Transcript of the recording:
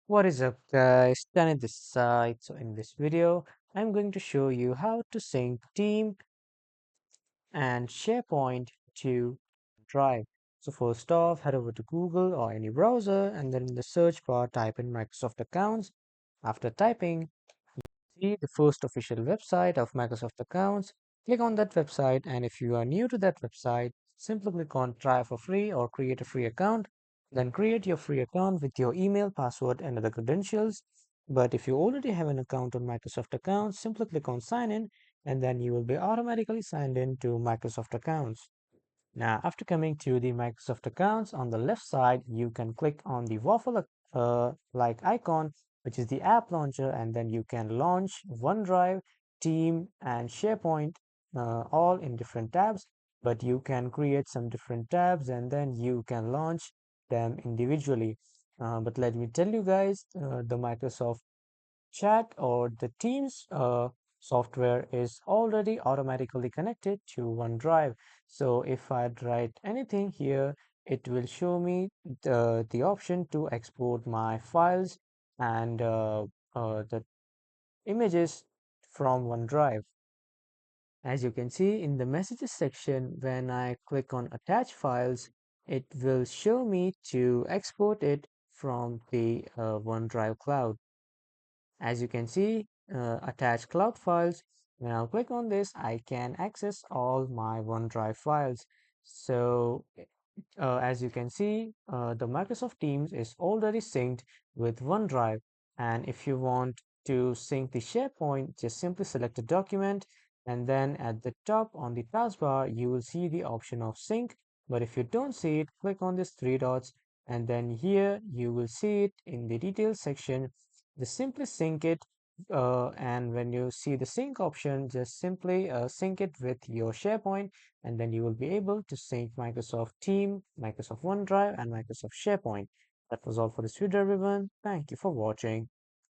What is up, guys? Danny this side. So in this video, I'm going to show you how to sync Team and SharePoint to Drive. So first off, head over to Google or any browser, and then in the search bar, type in Microsoft Accounts. After typing, see the first official website of Microsoft Accounts. Click on that website, and if you are new to that website, simply click on Try for free or create a free account. Then create your free account with your email, password, and other credentials. But if you already have an account on Microsoft Accounts, simply click on Sign In, and then you will be automatically signed in to Microsoft Accounts. Now, after coming to the Microsoft accounts, on the left side, you can click on the waffle like icon, which is the app launcher, and then you can launch OneDrive, Team, and SharePoint all in different tabs. But you can create some different tabs and then you can launch them individually. But let me tell you guys, the Microsoft Chat or the Teams software is already automatically connected to OneDrive. So if I write anything here, it will show me the option to export my files and the images from OneDrive. As you can see in the messages section, when I click on attach files, it will show me to export it from the OneDrive cloud. As you can see, attach cloud files. When I'll click on this, I can access all my OneDrive files. So as you can see, the Microsoft Teams is already synced with OneDrive. And if you want to sync the SharePoint, just simply select a document. And then at the top on the taskbar, you will see the option of sync. But if you don't see it, click on these three dots. And then here you will see it in the details section. Just simply sync it. And when you see the sync option, just simply sync it with your SharePoint, and then you will be able to sync Microsoft Team, Microsoft OneDrive, and Microsoft SharePoint. That was all for this video, everyone. Thank you for watching.